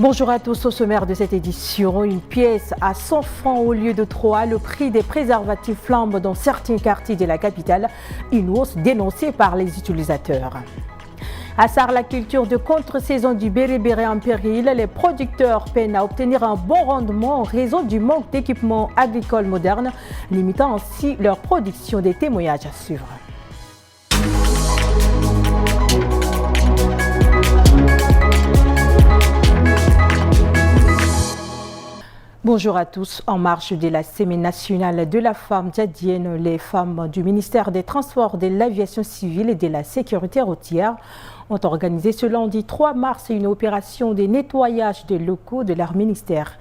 Bonjour à tous, au sommaire de cette édition, une pièce à 100 francs au lieu de 3, le prix des préservatifs flambe dans certains quartiers de la capitale, une hausse dénoncée par les utilisateurs. À Sarre, la culture de contre-saison du bérébéré en péril, les producteurs peinent à obtenir un bon rendement en raison du manque d'équipements agricoles modernes, limitant ainsi leur production. Des témoignages à suivre. Bonjour à tous. En marge de la Semaine nationale de la femme tchadienne, les femmes du ministère des Transports, de l'Aviation civile et de la Sécurité routière ont organisé ce lundi 3 mars une opération de nettoyage des locaux de leur ministère.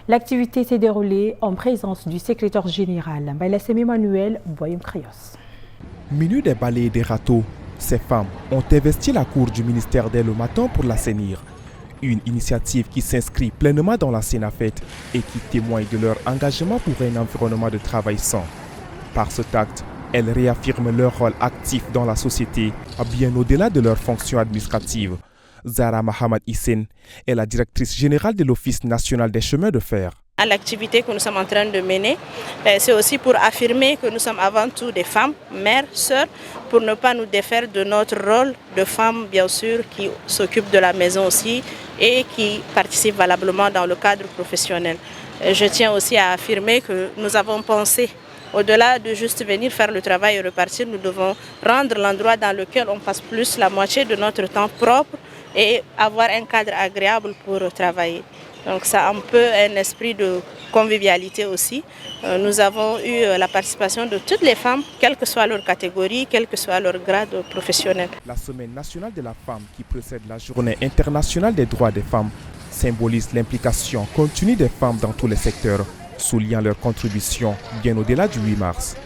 L'activité s'est déroulée en présence du secrétaire général, Bailassem Emmanuel Boyum-Krios. Munis des balais et des râteaux, ces femmes ont investi la cour du ministère dès le matin pour l'assainir. Une initiative qui s'inscrit pleinement dans la Sénafet et qui témoigne de leur engagement pour un environnement de travail sain. Par cet acte, elles réaffirment leur rôle actif dans la société, bien au-delà de leurs fonctions administratives. Zara Mohamed Hissène est la directrice générale de l'Office national des chemins de fer. L'activité que nous sommes en train de mener, c'est aussi pour affirmer que nous sommes avant tout des femmes, mères, sœurs, pour ne pas nous défaire de notre rôle de femmes, bien sûr, qui s'occupent de la maison aussi et qui participent valablement dans le cadre professionnel. Je tiens aussi à affirmer que nous avons pensé, au-delà de juste venir faire le travail et repartir, nous devons rendre l'endroit dans lequel on passe plus la moitié de notre temps propre et avoir un cadre agréable pour travailler. Donc ça a un peu un esprit de convivialité aussi. Nous avons eu la participation de toutes les femmes, quelle que soit leur catégorie, quel que soit leur grade professionnel. La Semaine nationale de la femme qui précède la Journée internationale des droits des femmes symbolise l'implication continue des femmes dans tous les secteurs, soulignant leur contribution bien au-delà du 8 mars.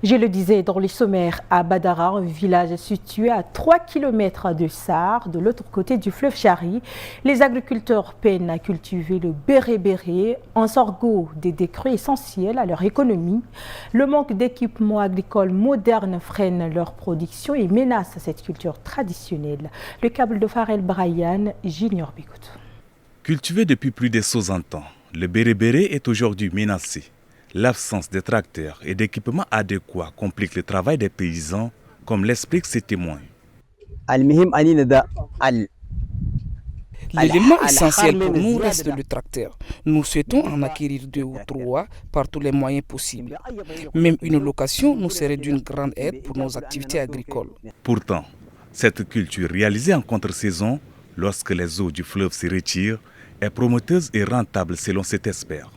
Je le disais dans les sommaires, à Badara, un village situé à 3 km de Sarre, de l'autre côté du fleuve Chari, les agriculteurs peinent à cultiver le bérébéré, un sorgho des crues essentiels à leur économie. Le manque d'équipements agricoles modernes freine leur production et menace cette culture traditionnelle. Le câble de Farel Brian, Junior Bigout. Cultivé depuis plus de 60 ans, le bérébéré est aujourd'hui menacé. L'absence de tracteurs et d'équipements adéquats complique le travail des paysans, comme l'expliquent ces témoins. L'élément essentiel pour nous reste le tracteur. Nous souhaitons en acquérir 2 ou 3 par tous les moyens possibles. Même une location nous serait d'une grande aide pour nos activités agricoles. Pourtant, cette culture réalisée en contre-saison, lorsque les eaux du fleuve se retirent, est prometteuse et rentable selon cet expert.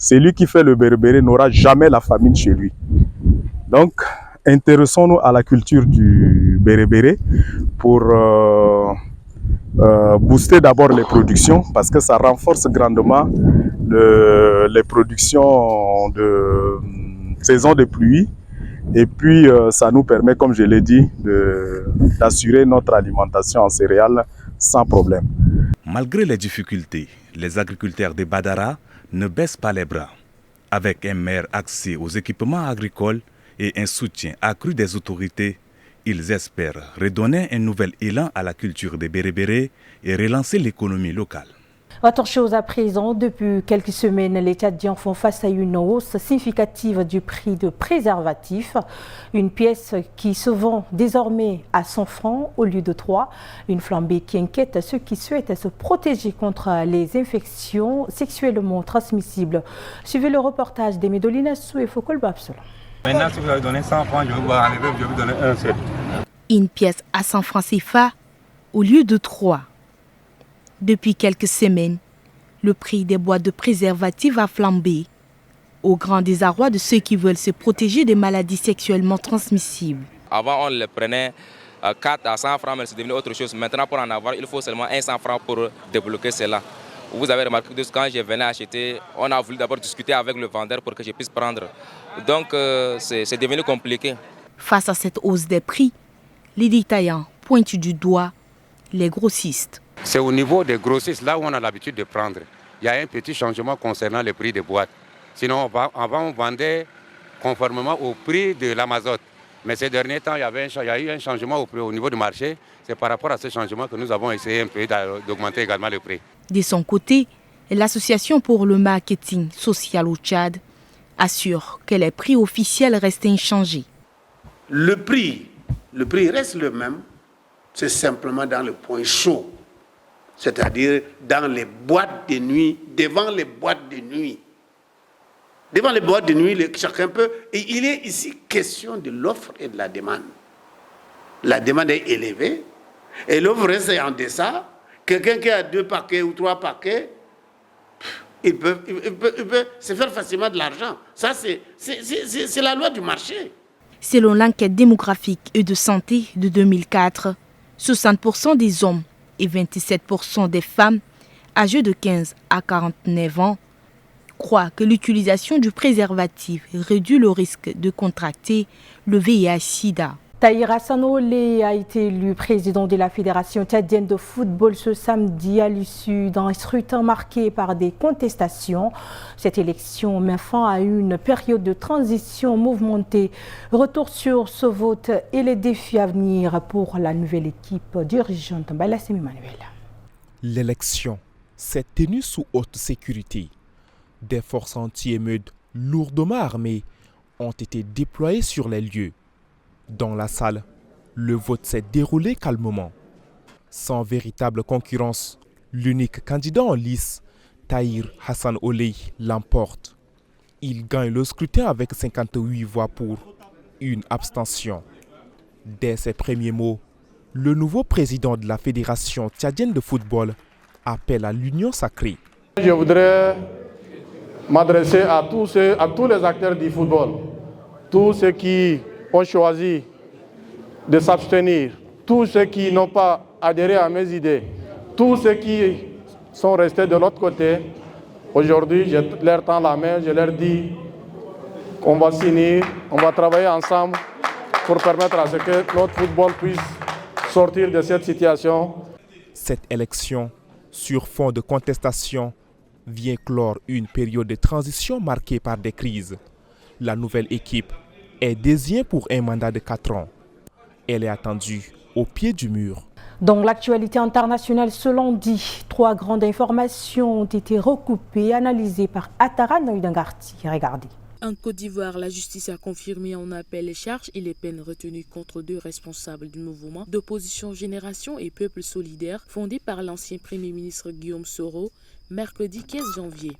Celui qui fait le bérébéré n'aura jamais la famine chez lui. Donc, intéressons-nous à la culture du bérébéré pour booster d'abord les productions parce que ça renforce grandement les productions de saison de pluie. Et puis, ça nous permet, comme je l'ai dit, d'assurer notre alimentation en céréales sans problème. Malgré les difficultés, les agriculteurs de Badara ne baissent pas les bras. Avec un meilleur accès aux équipements agricoles et un soutien accru des autorités, ils espèrent redonner un nouvel élan à la culture des bérébérés et relancer l'économie locale. Autre chose à présent, depuis quelques semaines, les Tchadiens font face à une hausse significative du prix de préservatifs. Une pièce qui se vend désormais à 100 francs au lieu de 3. Une flambée qui inquiète ceux qui souhaitent se protéger contre les infections sexuellement transmissibles. Suivez le reportage de Medolina Sou et Fokol Babsolo. Maintenant, si vous avez donné 100 francs, je vais vous enlever, je vais vous donner un seul. Une pièce à 100 francs CFA au lieu de 3. Depuis quelques semaines, le prix des boîtes de préservatifs a flambé, au grand désarroi de ceux qui veulent se protéger des maladies sexuellement transmissibles. Avant, on les prenait 4 à 100 francs, mais c'est devenu autre chose. Maintenant, pour en avoir, il faut seulement 100 francs pour débloquer cela. Vous avez remarqué que quand je venais acheter, on a voulu d'abord discuter avec le vendeur pour que je puisse prendre. Donc, c'est devenu compliqué. Face à cette hausse des prix, les détaillants pointent du doigt les grossistes. C'est au niveau des grossistes, là où on a l'habitude de prendre. Il y a un petit changement concernant le prix des boîtes. Sinon, avant on vendait conformément au prix de la mazote. Mais ces derniers temps, il y a eu un changement au niveau du marché. C'est par rapport à ce changement que nous avons essayé un peu d'augmenter également le prix. De son côté, l'Association pour le marketing social au Tchad assure que les prix officiels restent inchangés. Le prix reste le même, c'est simplement dans le point chaud, c'est-à-dire dans les boîtes de nuit, devant les boîtes de nuit. Devant les boîtes de nuit, chacun peut. Et il est ici question de l'offre et de la demande. La demande est élevée et l'offre reste en deçà. Quelqu'un qui a 2 paquets ou 3 paquets, il peut se faire facilement de l'argent. Ça, c'est la loi du marché. Selon l'enquête démographique et de santé de 2004, 60% des hommes et 27% des femmes âgées de 15 à 49 ans croient que l'utilisation du préservatif réduit le risque de contracter le VIH-Sida. Tahir Hassan Olé a été élu président de la Fédération tchadienne de football ce samedi à l'issue d'un scrutin marqué par des contestations. Cette élection met fin à une période de transition mouvementée. Retour sur ce vote et les défis à venir pour la nouvelle équipe dirigeante. Balassem Emmanuel. L'élection s'est tenue sous haute sécurité. Des forces anti-émeutes lourdement armées ont été déployées sur les lieux. Dans la salle, le vote s'est déroulé calmement. Sans véritable concurrence, l'unique candidat en lice, Tahir Hassan Olé, l'emporte. Il gagne le scrutin avec 58 voix pour, une abstention. Dès ses premiers mots, le nouveau président de la Fédération tchadienne de football appelle à l'union sacrée. Je voudrais m'adresser à tous les acteurs du football, tous ceux qui ont choisi de s'abstenir, tous ceux qui n'ont pas adhéré à mes idées, tous ceux qui sont restés de l'autre côté. Aujourd'hui, je leur tends la main, je leur dis qu'on va s'unir, on va travailler ensemble pour permettre à ce que notre football puisse sortir de cette situation. Cette élection, sur fond de contestation, vient clore une période de transition marquée par des crises. La nouvelle équipe est désignée pour un mandat de 4 ans. Elle est attendue au pied du mur. Dans l'actualité internationale, ce lundi, 3 grandes informations ont été recoupées et analysées par Attara Noïdangarti. Regardez. En Côte d'Ivoire, la justice a confirmé en appel les charges et les peines retenues contre 2 responsables du mouvement d'opposition Génération et Peuple Solidaire fondé par l'ancien Premier ministre Guillaume Soro, mercredi 15 janvier.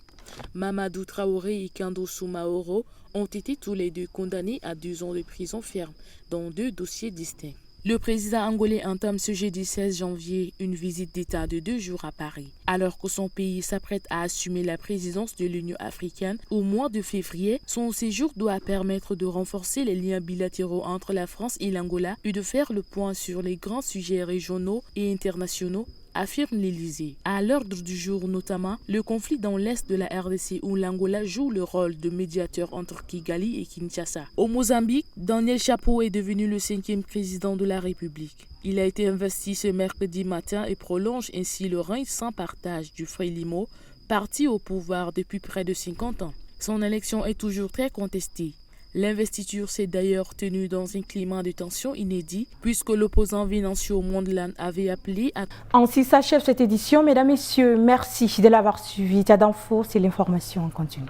Mamadou Traoré et Kando Soumaoro ont été tous les 2 condamnés à 2 ans de prison ferme dans 2 dossiers distincts. Le président angolais entame ce jeudi 16 janvier une visite d'État de 2 jours à Paris. Alors que son pays s'apprête à assumer la présidence de l'Union africaine au mois de février, son séjour doit permettre de renforcer les liens bilatéraux entre la France et l'Angola et de faire le point sur les grands sujets régionaux et internationaux, affirme l'Élysée. À l'ordre du jour notamment, le conflit dans l'est de la RDC où l'Angola joue le rôle de médiateur entre Kigali et Kinshasa. Au Mozambique, Daniel Chapo est devenu le 5e président de la République. Il a été investi ce mercredi matin et prolonge ainsi le règne sans partage du Frélimo, parti au pouvoir depuis près de 50 ans. Son élection est toujours très contestée. L'investiture s'est d'ailleurs tenue dans un climat de tension inédit puisque l'opposant Venancio Mondlane avait appelé à... Ainsi s'achève cette édition. Mesdames, Messieurs, merci de l'avoir suivi. Tchad Info, c'est l'information en continu.